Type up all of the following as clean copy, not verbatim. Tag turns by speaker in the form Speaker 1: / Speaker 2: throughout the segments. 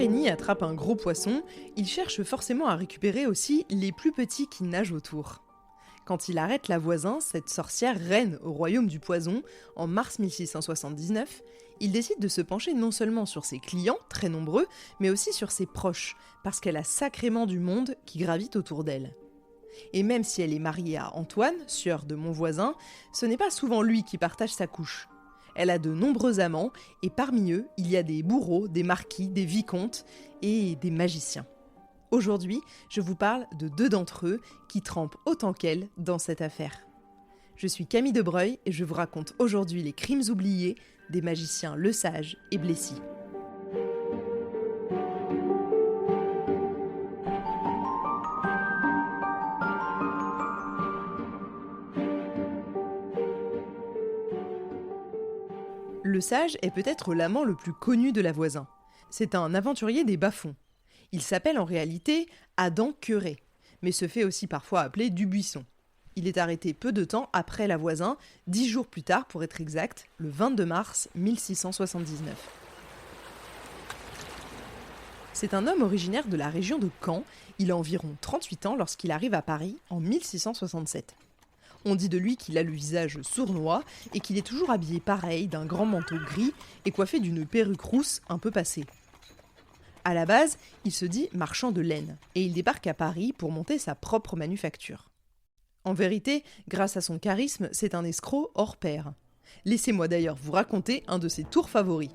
Speaker 1: l'araignée attrape un gros poisson, il cherche forcément à récupérer aussi les plus petits qui nagent autour. Quand il arrête la voisin, cette sorcière reine au royaume du poison, en mars 1679, il décide de se pencher non seulement sur ses clients, très nombreux, mais aussi sur ses proches, parce qu'elle a sacrément du monde qui gravite autour d'elle. Et même si elle est mariée à Antoine, sieur de mon voisin, ce n'est pas souvent lui qui partage sa couche. Elle a de nombreux amants, et parmi eux, il y a des bourreaux, des marquis, des vicomtes et des magiciens. Aujourd'hui, je vous parle de 2 d'entre eux qui trempent autant qu'elle dans cette affaire. Je suis Camille Debreuil et je vous raconte aujourd'hui les crimes oubliés des magiciens Lesage et Blessy. Lesage est peut-être l'amant le plus connu de la voisin. C'est un aventurier des bas-fonds. Il s'appelle en réalité Adam Queuret, mais se fait aussi parfois appeler Dubuisson. Il est arrêté peu de temps après la voisin, 10 jours plus tard pour être exact, le 22 mars 1679. C'est un homme originaire de la région de Caen, il a environ 38 ans lorsqu'il arrive à Paris en 1667. On dit de lui qu'il a le visage sournois et qu'il est toujours habillé pareil d'un grand manteau gris et coiffé d'une perruque rousse un peu passée. À la base, il se dit marchand de laine et il débarque à Paris pour monter sa propre manufacture. En vérité, grâce à son charisme, c'est un escroc hors pair. Laissez-moi d'ailleurs vous raconter un de ses tours favoris.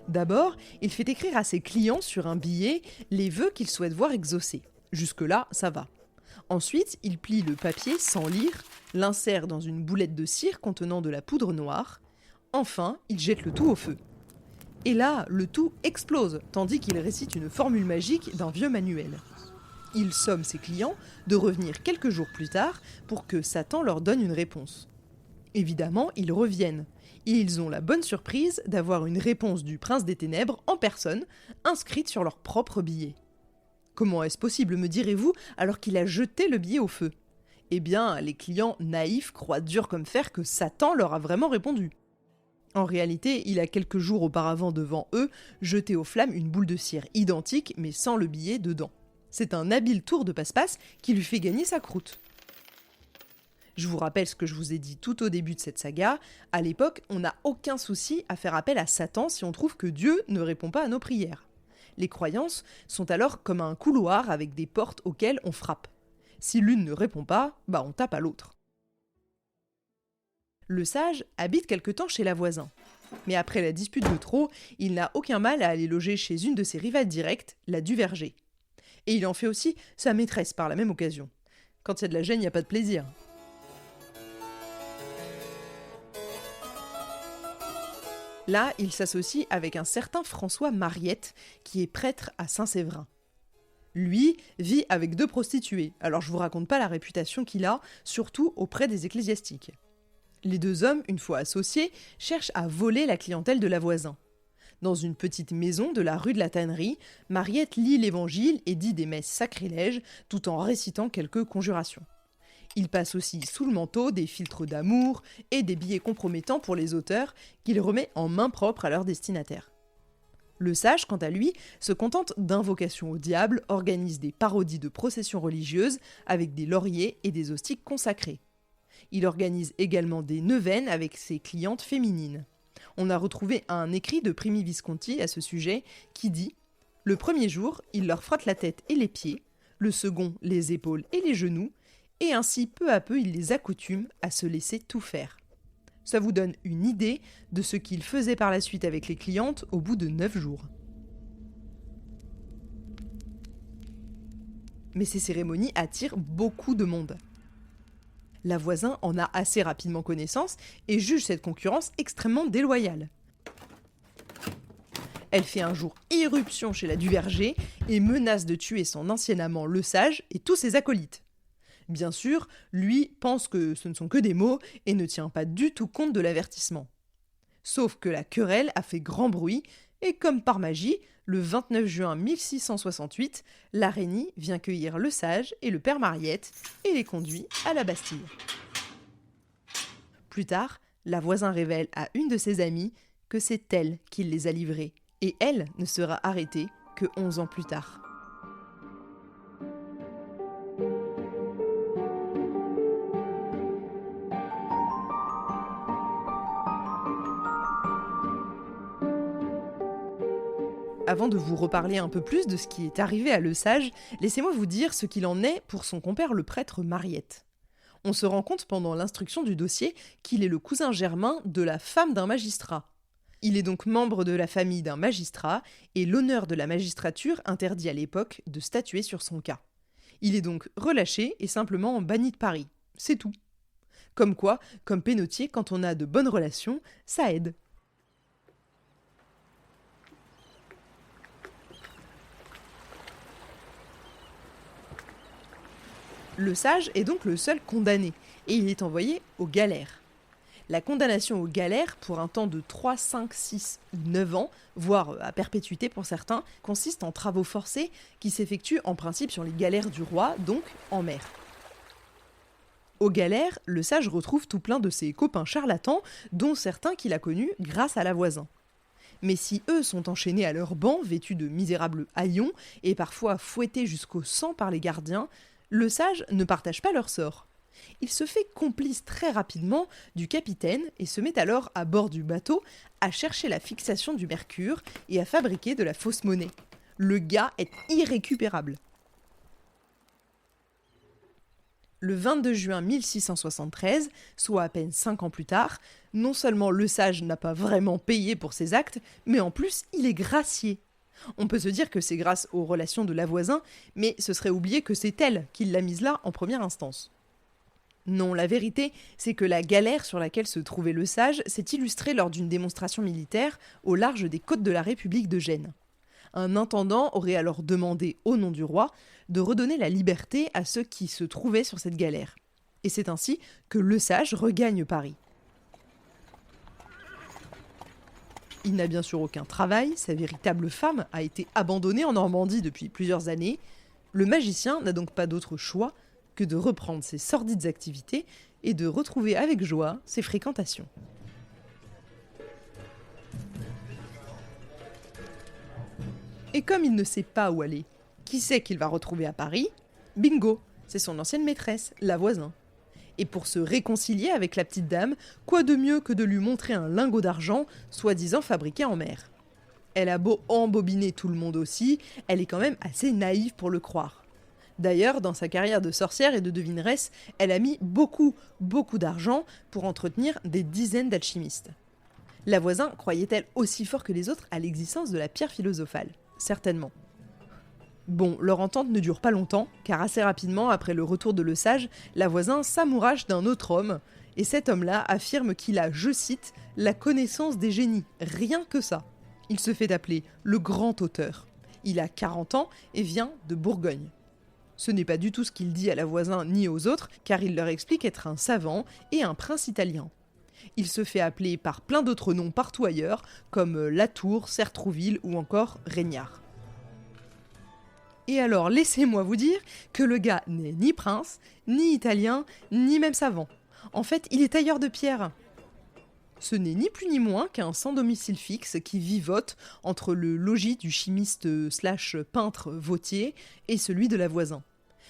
Speaker 1: D'abord, il fait écrire à ses clients sur un billet les vœux qu'il souhaite voir exaucés. Jusque-là, ça va. Ensuite, il plie le papier sans lire, l'insère dans une boulette de cire contenant de la poudre noire. Enfin, il jette le tout au feu. Et là, le tout explose, tandis qu'il récite une formule magique d'un vieux manuel. Il somme ses clients de revenir quelques jours plus tard pour que Satan leur donne une réponse. Évidemment, ils reviennent. Et ils ont la bonne surprise d'avoir une réponse du prince des ténèbres en personne, inscrite sur leur propre billet. Comment est-ce possible, me direz-vous, alors qu'il a jeté le billet au feu ? Eh bien, les clients naïfs croient dur comme fer que Satan leur a vraiment répondu. En réalité, il a quelques jours auparavant devant eux jeté aux flammes une boule de cire identique mais sans le billet dedans. C'est un habile tour de passe-passe qui lui fait gagner sa croûte. Je vous rappelle ce que je vous ai dit tout au début de cette saga, à l'époque, on n'a aucun souci à faire appel à Satan si on trouve que Dieu ne répond pas à nos prières. Les croyances sont alors comme un couloir avec des portes auxquelles on frappe. Si l'une ne répond pas, on tape à l'autre. Lesage habite quelque temps chez la voisin. Mais après la dispute de trop, il n'a aucun mal à aller loger chez une de ses rivales directes, la Duverger. Et il en fait aussi sa maîtresse par la même occasion. Quand il y a de la gêne, il n'y a pas de plaisir. Là, il s'associe avec un certain François Mariette, qui est prêtre à Saint-Séverin. Lui vit avec 2 prostituées, alors je vous raconte pas la réputation qu'il a, surtout auprès des ecclésiastiques. Les 2 hommes, une fois associés, cherchent à voler la clientèle de la voisin. Dans une petite maison de la rue de la Tannerie, Mariette lit l'évangile et dit des messes sacrilèges, tout en récitant quelques conjurations. Il passe aussi sous le manteau des filtres d'amour et des billets compromettants pour les auteurs qu'il remet en main propre à leurs destinataires. Lesage, quant à lui, se contente d'invocations au diable, organise des parodies de processions religieuses avec des lauriers et des hosties consacrées. Il organise également des neuvaines avec ses clientes féminines. On a retrouvé un écrit de Primi Visconti à ce sujet qui dit « Le premier jour, il leur frotte la tête et les pieds, le second les épaules et les genoux, et ainsi peu à peu il les accoutume à se laisser tout faire. » Ça vous donne une idée de ce qu'il faisait par la suite avec les clientes au bout de 9 jours. Mais ces cérémonies attirent beaucoup de monde. La voisin en a assez rapidement connaissance et juge cette concurrence extrêmement déloyale. Elle fait un jour irruption chez la Duverger et menace de tuer son ancien amant Lesage et tous ses acolytes. Bien sûr, lui pense que ce ne sont que des mots et ne tient pas du tout compte de l'avertissement. Sauf que la querelle a fait grand bruit et comme par magie, le 29 juin 1668, l'araignée vient cueillir Lesage et le père Mariette et les conduit à la Bastille. Plus tard, la voisine révèle à une de ses amies que c'est elle qui les a livrés, et elle ne sera arrêtée que 11 ans plus tard. Avant de vous reparler un peu plus de ce qui est arrivé à Lesage, laissez-moi vous dire ce qu'il en est pour son compère le prêtre Mariette. On se rend compte pendant l'instruction du dossier qu'il est le cousin germain de la femme d'un magistrat. Il est donc membre de la famille d'un magistrat, et l'honneur de la magistrature interdit à l'époque de statuer sur son cas. Il est donc relâché et simplement banni de Paris. C'est tout. Comme quoi, comme Pénautier, quand on a de bonnes relations, ça aide. Lesage est donc le seul condamné, et il est envoyé aux galères. La condamnation aux galères, pour un temps de 3, 5, 6 ou 9 ans, voire à perpétuité pour certains, consiste en travaux forcés qui s'effectuent en principe sur les galères du roi, donc en mer. Aux galères, Lesage retrouve tout plein de ses copains charlatans, dont certains qu'il a connus grâce à la voisine. Mais si eux sont enchaînés à leur banc, vêtus de misérables haillons, et parfois fouettés jusqu'au sang par les gardiens, Lesage ne partage pas leur sort. Il se fait complice très rapidement du capitaine et se met alors à bord du bateau à chercher la fixation du mercure et à fabriquer de la fausse monnaie. Le gars est irrécupérable. Le 22 juin 1673, soit à peine 5 ans plus tard, non seulement Lesage n'a pas vraiment payé pour ses actes, mais en plus il est gracié. On peut se dire que c'est grâce aux relations de la voisine, mais ce serait oublier que c'est elle qui l'a mise là en première instance. Non, la vérité, c'est que la galère sur laquelle se trouvait Lesage s'est illustrée lors d'une démonstration militaire au large des côtes de la République de Gênes. Un intendant aurait alors demandé, au nom du roi, de redonner la liberté à ceux qui se trouvaient sur cette galère. Et c'est ainsi que Lesage regagne Paris. Il n'a bien sûr aucun travail, sa véritable femme a été abandonnée en Normandie depuis plusieurs années. Le magicien n'a donc pas d'autre choix que de reprendre ses sordides activités et de retrouver avec joie ses fréquentations. Et comme il ne sait pas où aller, qui sait qu'il va retrouver à Paris? Bingo, c'est son ancienne maîtresse, la voisine. Et pour se réconcilier avec la petite dame, quoi de mieux que de lui montrer un lingot d'argent, soi-disant fabriqué en mer. Elle a beau embobiner tout le monde aussi, elle est quand même assez naïve pour le croire. D'ailleurs, dans sa carrière de sorcière et de devineresse, elle a mis beaucoup d'argent pour entretenir des dizaines d'alchimistes. La voisine croyait-elle aussi fort que les autres à l'existence de la pierre philosophale? Certainement. Bon, leur entente ne dure pas longtemps, car assez rapidement, après le retour de Lesage, la voisine s'amourache d'un autre homme, et cet homme-là affirme qu'il a, je cite, « la connaissance des génies », rien que ça. Il se fait appeler le grand auteur. Il a 40 ans et vient de Bourgogne. Ce n'est pas du tout ce qu'il dit à la voisine ni aux autres, car il leur explique être un savant et un prince italien. Il se fait appeler par plein d'autres noms partout ailleurs, comme Latour, Sertrouville ou encore Régnard. Et alors, laissez-moi vous dire que le gars n'est ni prince, ni italien, ni même savant. En fait, il est tailleur de pierre. Ce n'est ni plus ni moins qu'un sans domicile fixe qui vivote entre le logis du chimiste / peintre Vautier et celui de la voisine.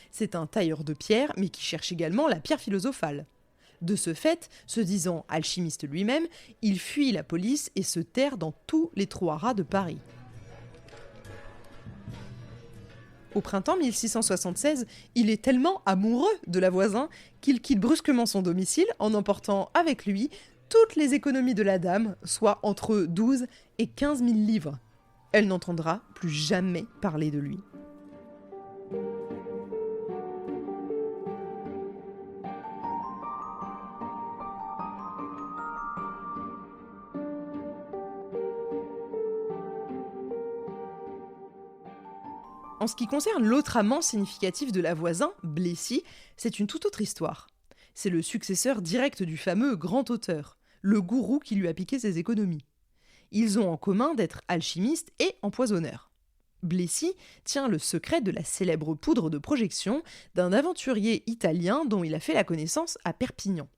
Speaker 1: C'est un tailleur de pierre, mais qui cherche également la pierre philosophale. De ce fait, se disant alchimiste lui-même, il fuit la police et se terre dans tous les trous à rats de Paris. Au printemps 1676, il est tellement amoureux de la voisine qu'il quitte brusquement son domicile en emportant avec lui toutes les économies de la dame, soit entre 12 et 15 000 livres. Elle n'entendra plus jamais parler de lui. En ce qui concerne l'autre amant significatif de la voisine, Blessy, c'est une toute autre histoire. C'est le successeur direct du fameux grand auteur, le gourou qui lui a piqué ses économies. Ils ont en commun d'être alchimistes et empoisonneurs. Blessy tient le secret de la célèbre poudre de projection d'un aventurier italien dont il a fait la connaissance à Perpignan.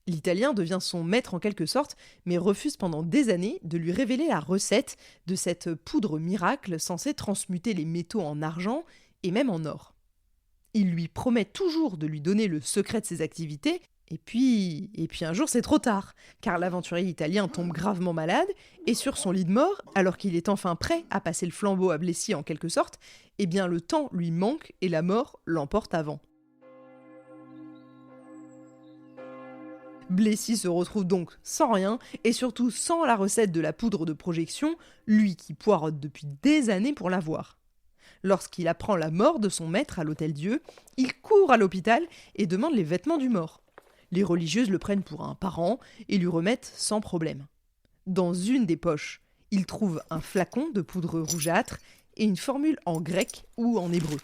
Speaker 1: L'Italien devient son maître en quelque sorte, mais refuse pendant des années de lui révéler la recette de cette poudre miracle censée transmuter les métaux en argent et même en or. Il lui promet toujours de lui donner le secret de ses activités, et puis un jour c'est trop tard, car l'aventurier italien tombe gravement malade, et sur son lit de mort, alors qu'il est enfin prêt à passer le flambeau à Blessy en quelque sorte, eh bien le temps lui manque et la mort l'emporte avant. Blessy se retrouve donc sans rien, et surtout sans la recette de la poudre de projection, lui qui poireaute depuis des années pour l'avoir. Lorsqu'il apprend la mort de son maître à l'Hôtel-Dieu, il court à l'hôpital et demande les vêtements du mort. Les religieuses le prennent pour un parent et lui remettent sans problème. Dans une des poches, il trouve un flacon de poudre rougeâtre et une formule en grec ou en hébreu.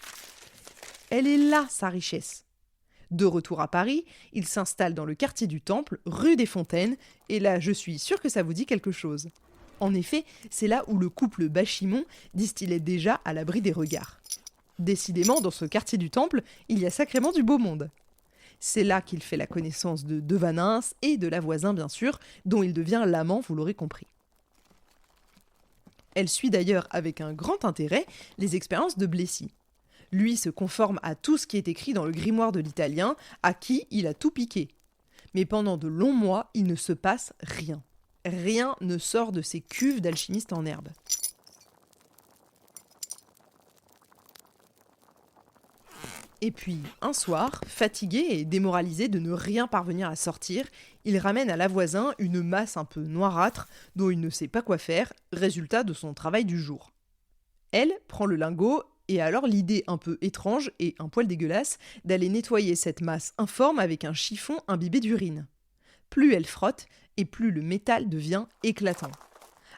Speaker 1: Elle est là, sa richesse. De retour à Paris, il s'installe dans le quartier du Temple, rue des Fontaines, et là, je suis sûre que ça vous dit quelque chose. En effet, c'est là où le couple Bachimon distillait déjà à l'abri des regards. Décidément, dans ce quartier du Temple, il y a sacrément du beau monde. C'est là qu'il fait la connaissance de Devanins et de la voisine, bien sûr, dont il devient l'amant, vous l'aurez compris. Elle suit d'ailleurs avec un grand intérêt les expériences de Blessy. Lui se conforme à tout ce qui est écrit dans le grimoire de l'Italien, à qui il a tout piqué. Mais pendant de longs mois, il ne se passe rien. Rien ne sort de ces cuves d'alchimistes en herbe. Et puis, un soir, fatigué et démoralisé de ne rien parvenir à sortir, il ramène à la voisine une masse un peu noirâtre dont il ne sait pas quoi faire, résultat de son travail du jour. Elle prend le lingot et a alors l'idée un peu étrange et un poil dégueulasse d'aller nettoyer cette masse informe avec un chiffon imbibé d'urine. Plus elle frotte, et plus le métal devient éclatant.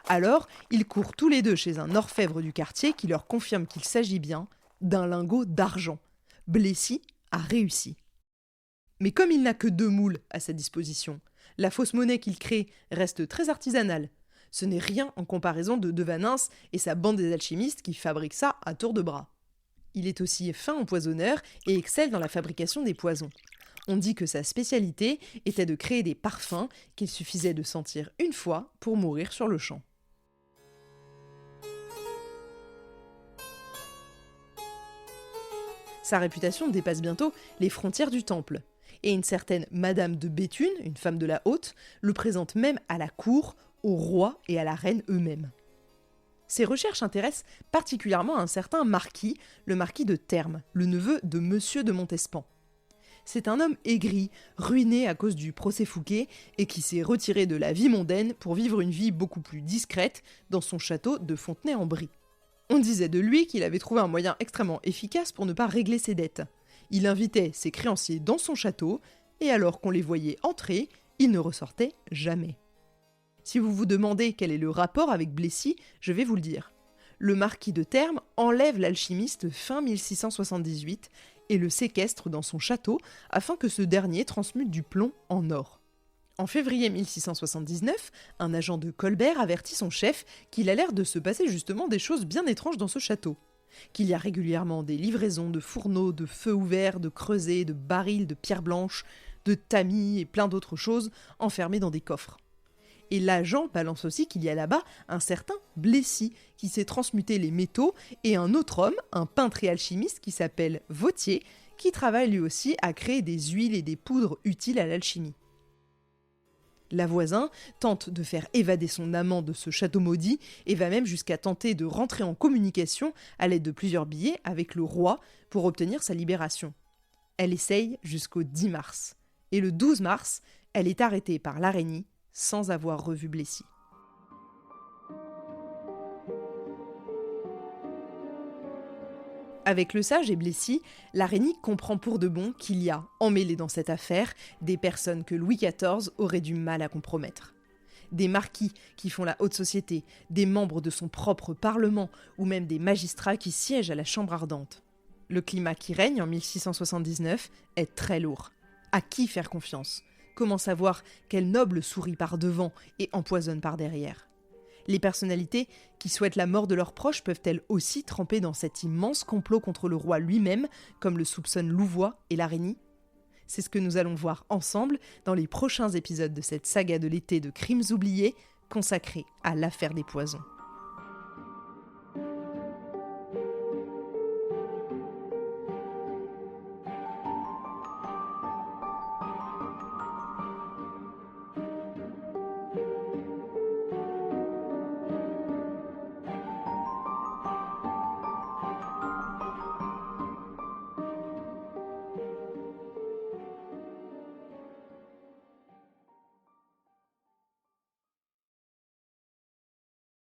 Speaker 1: Alors, ils courent tous les deux chez un orfèvre du quartier qui leur confirme qu'il s'agit bien d'un lingot d'argent. Blessy a réussi. Mais comme il n'a que 2 moules à sa disposition, la fausse monnaie qu'il crée reste très artisanale. Ce n'est rien en comparaison de Devanins et sa bande des alchimistes qui fabriquent ça à tour de bras. Il est aussi fin empoisonneur et excelle dans la fabrication des poisons. On dit que sa spécialité était de créer des parfums qu'il suffisait de sentir une fois pour mourir sur le champ. Sa réputation dépasse bientôt les frontières du temple. Et une certaine Madame de Béthune, une femme de la haute, le présente même à la cour, au roi et à la reine eux-mêmes. Ses recherches intéressent particulièrement un certain marquis, le marquis de Termes, le neveu de Monsieur de Montespan. C'est un homme aigri, ruiné à cause du procès Fouquet et qui s'est retiré de la vie mondaine pour vivre une vie beaucoup plus discrète dans son château de Fontenay-en-Brie. On disait de lui qu'il avait trouvé un moyen extrêmement efficace pour ne pas régler ses dettes. Il invitait ses créanciers dans son château et alors qu'on les voyait entrer, ils ne ressortaient jamais. Si vous vous demandez quel est le rapport avec Blessy, je vais vous le dire. Le marquis de Termes enlève l'alchimiste fin 1678 et le séquestre dans son château afin que ce dernier transmute du plomb en or. En février 1679, un agent de Colbert avertit son chef qu'il a l'air de se passer justement des choses bien étranges dans ce château. Qu'il y a régulièrement des livraisons de fourneaux, de feux ouverts, de creusets, de barils, de pierres blanches, de tamis et plein d'autres choses enfermées dans des coffres. Et l'agent balance aussi qu'il y a là-bas un certain Blessy qui sait transmuter les métaux et un autre homme, un peintre et alchimiste qui s'appelle Vautier, qui travaille lui aussi à créer des huiles et des poudres utiles à l'alchimie. La voisine tente de faire évader son amant de ce château maudit et va même jusqu'à tenter de rentrer en communication à l'aide de plusieurs billets avec le roi pour obtenir sa libération. Elle essaye jusqu'au 10 mars. Et le 12 mars, elle est arrêtée par l'Araignée sans avoir revu Blessy. Avec le sage et Blessy, l'Araignée comprend pour de bon qu'il y a, emmêlés dans cette affaire, des personnes que Louis XIV aurait du mal à compromettre. Des marquis qui font la haute société, des membres de son propre parlement ou même des magistrats qui siègent à la Chambre ardente. Le climat qui règne en 1679 est très lourd. À qui faire confiance ? Comment savoir quel noble sourit par devant et empoisonne par derrière ? Les personnalités qui souhaitent la mort de leurs proches peuvent-elles aussi tremper dans cet immense complot contre le roi lui-même, comme le soupçonnent Louvois et l'Araignée ? C'est ce que nous allons voir ensemble dans les prochains épisodes de cette saga de l'été de Crimes oubliés consacrée à l'affaire des poisons.